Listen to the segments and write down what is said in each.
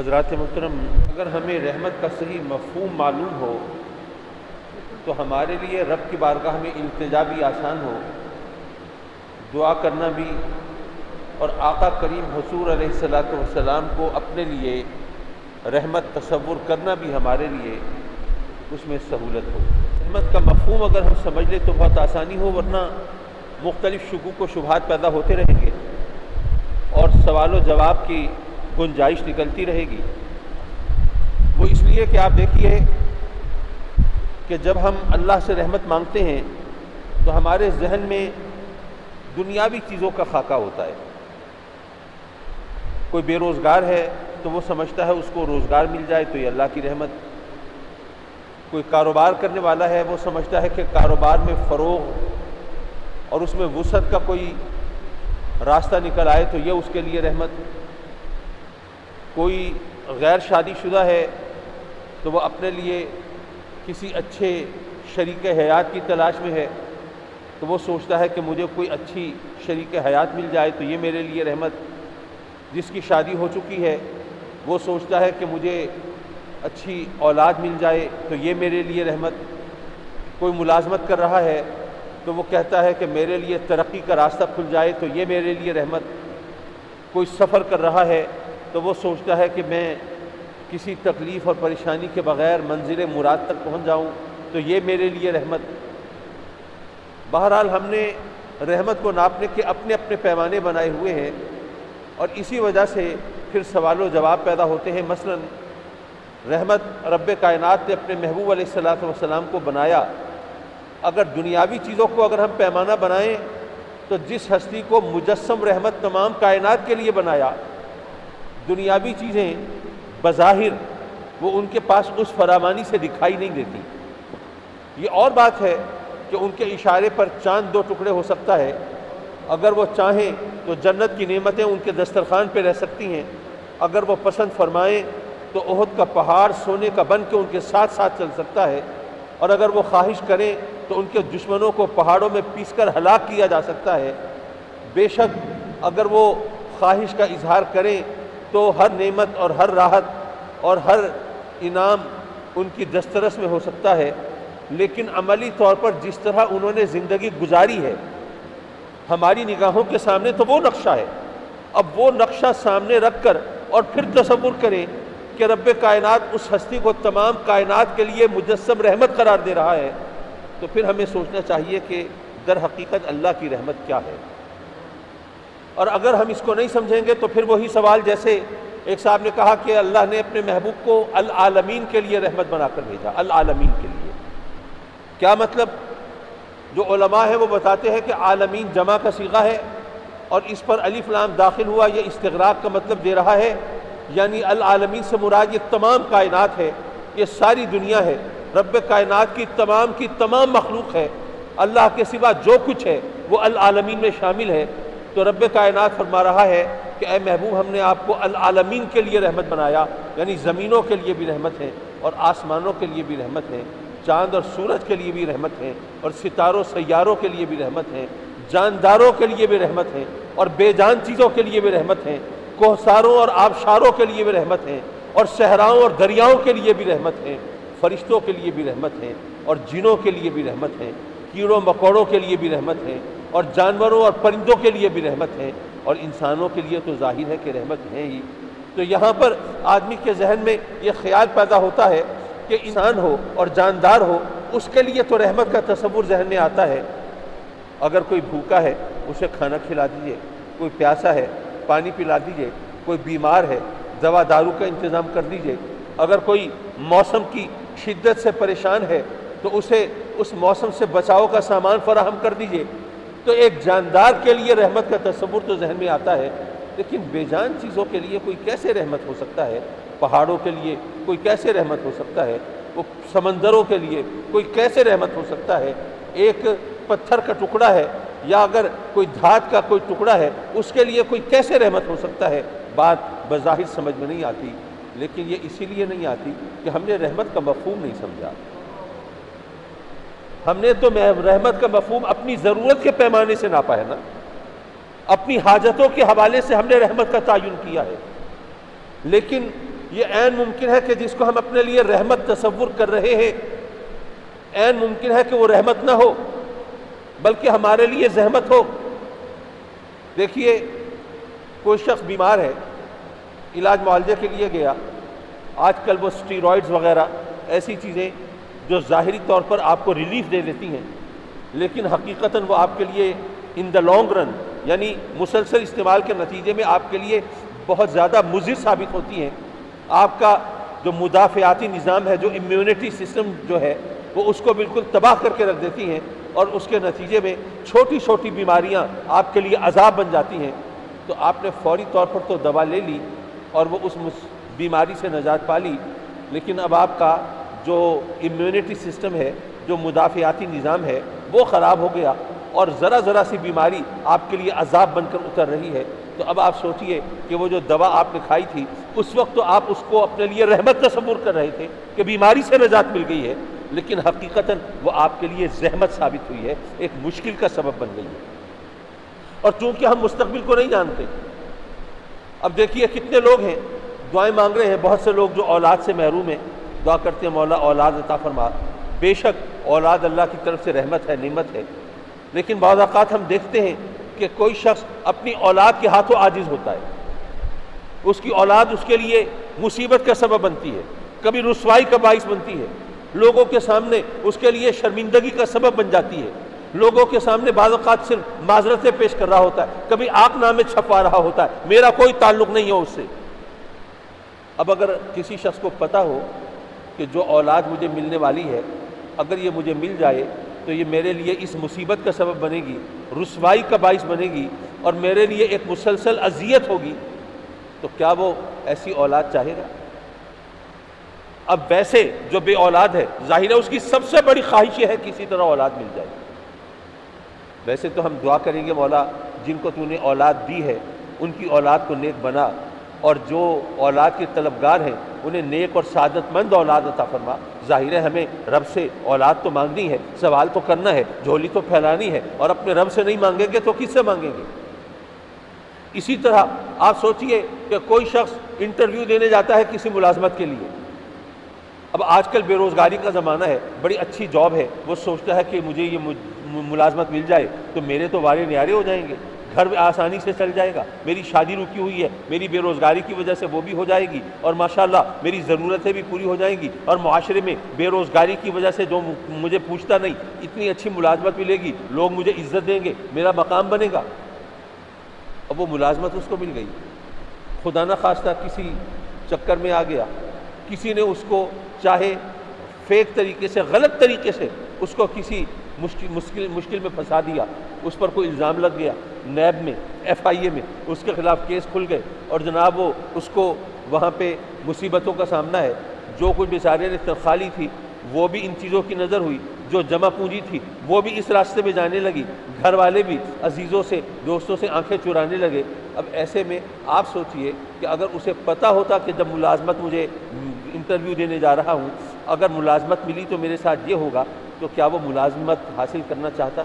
حضرات محترم، اگر ہمیں رحمت کا صحیح مفہوم معلوم ہو تو ہمارے لیے رب کی بارگاہ میں التجا بھی آسان ہو، دعا کرنا بھی، اور آقا کریم حضور علیہ الصلوۃ والسلام کو اپنے لیے رحمت تصور کرنا بھی ہمارے لیے اس میں سہولت ہو۔ رحمت کا مفہوم اگر ہم سمجھ لیں تو بہت آسانی ہو، ورنہ مختلف شکوک و شبہات پیدا ہوتے رہیں گے اور سوال و جواب کی گنجائش نکلتی رہے گی۔ وہ اس لیے کہ آپ دیکھیے کہ جب ہم اللہ سے رحمت مانگتے ہیں تو ہمارے ذہن میں دنیاوی چیزوں کا خاکہ ہوتا ہے۔ کوئی بے روزگار ہے تو وہ سمجھتا ہے اس کو روزگار مل جائے تو یہ اللہ کی رحمت۔ کوئی کاروبار کرنے والا ہے وہ سمجھتا ہے کہ کاروبار میں فروغ اور اس میں وسعت کا کوئی راستہ نکل آئے تو یہ اس کے لیے رحمت۔ کوئی غیر شادی شدہ ہے تو وہ اپنے لیے کسی اچھے شریک حیات کی تلاش میں ہے تو وہ سوچتا ہے کہ مجھے کوئی اچھی شریک حیات مل جائے تو یہ میرے لیے رحمت۔ جس کی شادی ہو چکی ہے وہ سوچتا ہے کہ مجھے اچھی اولاد مل جائے تو یہ میرے لیے رحمت۔ کوئی ملازمت کر رہا ہے تو وہ کہتا ہے کہ میرے لیے ترقی کا راستہ کھل جائے تو یہ میرے لیے رحمت۔ کوئی سفر کر رہا ہے تو وہ سوچتا ہے کہ میں کسی تکلیف اور پریشانی کے بغیر منزل مراد تک پہنچ جاؤں تو یہ میرے لیے رحمت۔ بہرحال ہم نے رحمت کو ناپنے کے اپنے اپنے پیمانے بنائے ہوئے ہیں اور اسی وجہ سے پھر سوال و جواب پیدا ہوتے ہیں۔ مثلا رحمت رب کائنات نے اپنے محبوب علیہ الصلوۃ والسلام کو بنایا۔ اگر دنیاوی چیزوں کو اگر ہم پیمانہ بنائیں تو جس ہستی کو مجسم رحمت تمام کائنات کے لیے بنایا، دنیاوی چیزیں بظاہر وہ ان کے پاس اس فراوانی سے دکھائی نہیں دیتی۔ یہ اور بات ہے کہ ان کے اشارے پر چاند دو ٹکڑے ہو سکتا ہے، اگر وہ چاہیں تو جنت کی نعمتیں ان کے دسترخوان پہ رہ سکتی ہیں، اگر وہ پسند فرمائیں تو احد کا پہاڑ سونے کا بن کے ان کے ساتھ ساتھ چل سکتا ہے، اور اگر وہ خواہش کریں تو ان کے دشمنوں کو پہاڑوں میں پیس کر ہلاک کیا جا سکتا ہے۔ بے شک اگر وہ خواہش کا اظہار کریں تو ہر نعمت اور ہر راحت اور ہر انعام ان کی دسترس میں ہو سکتا ہے، لیکن عملی طور پر جس طرح انہوں نے زندگی گزاری ہے ہماری نگاہوں کے سامنے تو وہ نقشہ ہے۔ اب وہ نقشہ سامنے رکھ کر اور پھر تصور کریں کہ رب کائنات اس ہستی کو تمام کائنات کے لیے مجسم رحمت قرار دے رہا ہے، تو پھر ہمیں سوچنا چاہیے کہ در حقیقت اللہ کی رحمت کیا ہے۔ اور اگر ہم اس کو نہیں سمجھیں گے تو پھر وہی سوال جیسے ایک صاحب نے کہا کہ اللہ نے اپنے محبوب کو العالمین کے لیے رحمت بنا کر بھیجا۔ العالمین کے لیے کیا مطلب؟ جو علماء ہیں وہ بتاتے ہیں کہ عالمین جمع کا صیغہ ہے اور اس پر الف لام داخل ہوا، یہ استغراق کا مطلب دے رہا ہے، یعنی العالمین سے مراد یہ تمام کائنات ہے، یہ ساری دنیا ہے، رب کائنات کی تمام مخلوق ہے، اللہ کے سوا جو کچھ ہے وہ العالمین میں شامل ہے۔ تو رب کائنات فرما رہا ہے کہ اے محبوب ہم نے آپ کو العالمین کے لیے رحمت بنایا، یعنی زمینوں کے لیے بھی رحمت ہے اور آسمانوں کے لیے بھی رحمت ہے، چاند اور سورج کے لیے بھی رحمت ہے اور ستاروں سیاروں کے لیے بھی رحمت ہے، جانداروں کے لیے بھی رحمت ہے اور بے جان چیزوں کے لیے بھی رحمت ہے، کوہساروں اور آبشاروں کے لیے بھی رحمت ہے اور صحراؤں اور دریاؤں کے لیے بھی رحمت ہے، فرشتوں کے لیے بھی رحمت ہے اور جنوں کے لیے بھی رحمت ہے، کیڑوں مکوڑوں کے لیے بھی رحمت ہے اور جانوروں اور پرندوں کے لیے بھی رحمت ہے، اور انسانوں کے لیے تو ظاہر ہے کہ رحمت ہے ہی۔ تو یہاں پر آدمی کے ذہن میں یہ خیال پیدا ہوتا ہے کہ انسان ہو اور جاندار ہو اس کے لیے تو رحمت کا تصور ذہن میں آتا ہے۔ اگر کوئی بھوکا ہے اسے کھانا کھلا دیجئے، کوئی پیاسا ہے پانی پلا دیجئے، کوئی بیمار ہے دوا دارو کا انتظام کر دیجئے، اگر کوئی موسم کی شدت سے پریشان ہے تو اسے اس موسم سے بچاؤ کا سامان فراہم کر دیجئے۔ تو ایک جاندار کے لیے رحمت کا تصور تو ذہن میں آتا ہے، لیکن بے جان چیزوں کے لیے کوئی کیسے رحمت ہو سکتا ہے؟ پہاڑوں کے لیے کوئی کیسے رحمت ہو سکتا ہے؟ وہ سمندروں کے لیے کوئی کیسے رحمت ہو سکتا ہے؟ ایک پتھر کا ٹکڑا ہے یا اگر کوئی دھات کا کوئی ٹکڑا ہے اس کے لیے کوئی کیسے رحمت ہو سکتا ہے؟ بات بظاہر سمجھ میں نہیں آتی، لیکن یہ اسی لیے نہیں آتی کہ ہم نے رحمت کا مفہوم نہیں سمجھا۔ ہم نے تو رحمت کا مفہوم اپنی ضرورت کے پیمانے سے ناپا ہے نا، اپنی حاجتوں کے حوالے سے ہم نے رحمت کا تعین کیا ہے، لیکن یہ عین ممکن ہے کہ جس کو ہم اپنے لیے رحمت تصور کر رہے ہیں، عین ممکن ہے کہ وہ رحمت نہ ہو بلکہ ہمارے لیے زحمت ہو۔ دیکھیے، کوئی شخص بیمار ہے، علاج معالجے کے لیے گیا، آج کل وہ اسٹیرائڈز وغیرہ ایسی چیزیں جو ظاہری طور پر آپ کو ریلیف دے دیتی ہیں لیکن حقیقتاً وہ آپ کے لیے ان دا لانگ رن، یعنی مسلسل استعمال کے نتیجے میں آپ کے لیے بہت زیادہ مضر ثابت ہوتی ہیں۔ آپ کا جو مدافعاتی نظام ہے، جو امیونٹی سسٹم جو ہے، وہ اس کو بالکل تباہ کر کے رکھ دیتی ہیں اور اس کے نتیجے میں چھوٹی چھوٹی بیماریاں آپ کے لیے عذاب بن جاتی ہیں۔ تو آپ نے فوری طور پر تو دوا لے لی اور وہ اس بیماری سے نجات پا لی، لیکن اب آپ کا جو امیونٹی سسٹم ہے، جو مدافعاتی نظام ہے، وہ خراب ہو گیا اور ذرا ذرا سی بیماری آپ کے لیے عذاب بن کر اتر رہی ہے۔ تو اب آپ سوچئے کہ وہ جو دوا آپ نے کھائی تھی اس وقت تو آپ اس کو اپنے لیے رحمت تصور کر رہے تھے کہ بیماری سے نجات مل گئی ہے، لیکن حقیقتاً وہ آپ کے لیے زحمت ثابت ہوئی ہے، ایک مشکل کا سبب بن گئی ہے۔ اور چونکہ ہم مستقبل کو نہیں جانتے، اب دیکھیے کتنے لوگ ہیں دعائیں مانگ رہے ہیں، بہت سے لوگ جو اولاد سے محروم ہیں، دعا کرتے ہیں مولا اولاد عطا فرما۔ بے شک اولاد اللہ کی طرف سے رحمت ہے، نعمت ہے، لیکن بعض اوقات ہم دیکھتے ہیں کہ کوئی شخص اپنی اولاد کے ہاتھوں عاجز ہوتا ہے، اس کی اولاد اس کے لیے مصیبت کا سبب بنتی ہے، کبھی رسوائی کا باعث بنتی ہے، لوگوں کے سامنے اس کے لیے شرمندگی کا سبب بن جاتی ہے، لوگوں کے سامنے بعض اوقات صرف معذرتیں پیش کر رہا ہوتا ہے، کبھی آنکھ نامے چھپا رہا ہوتا ہے، میرا کوئی تعلق نہیں ہے اس سے۔ اب اگر کسی شخص کو پتہ ہو کہ جو اولاد مجھے ملنے والی ہے، اگر یہ مجھے مل جائے تو یہ میرے لیے اس مصیبت کا سبب بنے گی، رسوائی کا باعث بنے گی اور میرے لیے ایک مسلسل اذیت ہوگی، تو کیا وہ ایسی اولاد چاہے گا؟ اب ویسے جو بے اولاد ہے، ظاہر ہے اس کی سب سے بڑی خواہش یہ ہے کسی طرح اولاد مل جائے۔ ویسے تو ہم دعا کریں گے مولا جن کو تو نے اولاد دی ہے ان کی اولاد کو نیک بنا، اور جو اولاد کے طلبگار ہیں انہیں نیک اور سعادت مند اولاد عطا فرما۔ ظاہر ہے ہمیں رب سے اولاد تو مانگنی ہے، سوال تو کرنا ہے، جھولی تو پھیلانی ہے، اور اپنے رب سے نہیں مانگیں گے تو کس سے مانگیں گے؟ اسی طرح آپ سوچئے کہ کوئی شخص انٹرویو دینے جاتا ہے کسی ملازمت کے لیے، اب آج کل بے روزگاری کا زمانہ ہے، بڑی اچھی جاب ہے، وہ سوچتا ہے کہ مجھے یہ ملازمت مل جائے تو میرے تو وارے نیارے ہو جائیں گے، گھر آسانی سے چل جائے گا، میری شادی رکی ہوئی ہے، میری بے روزگاری کی وجہ سے وہ بھی ہو جائے گی، اور ماشاءاللہ میری ضرورتیں بھی پوری ہو جائیں گی، اور معاشرے میں بے روزگاری کی وجہ سے جو مجھے پوچھتا نہیں اتنی اچھی ملازمت ملے گی، لوگ مجھے عزت دیں گے، میرا مقام بنے گا۔ اب وہ ملازمت اس کو مل گئی، خدا نہ خواستہ کسی چکر میں آ گیا، کسی نے اس کو چاہے فیک طریقے سے، غلط طریقے سے اس کو کسی مشکل میں پھنسا دیا، اس پر کوئی الزام لگ گیا، نیب میں، FIA میں اس کے خلاف کیس کھل گئے، اور جناب وہ اس کو وہاں پہ مصیبتوں کا سامنا ہے۔ جو کچھ بیچارے نے تنخواہ لی تھی وہ بھی ان چیزوں کی نظر ہوئی، جو جمع پونجی تھی وہ بھی اس راستے میں جانے لگی، گھر والے بھی عزیزوں سے، دوستوں سے آنکھیں چرانے لگے۔ اب ایسے میں آپ سوچئے کہ اگر اسے پتہ ہوتا کہ جب ملازمت مجھے انٹرویو دینے جا رہا ہوں، اگر ملازمت ملی تو میرے ساتھ یہ ہوگا، تو کیا وہ ملازمت حاصل کرنا چاہتا؟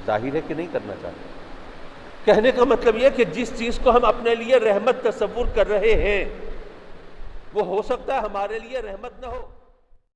ظاہر ہے کہ نہیں کرنا چاہتا۔ کہنے کا مطلب یہ کہ جس چیز کو ہم اپنے لیے رحمت تصور کر رہے ہیں وہ ہو سکتا ہے ہمارے لیے رحمت نہ ہو۔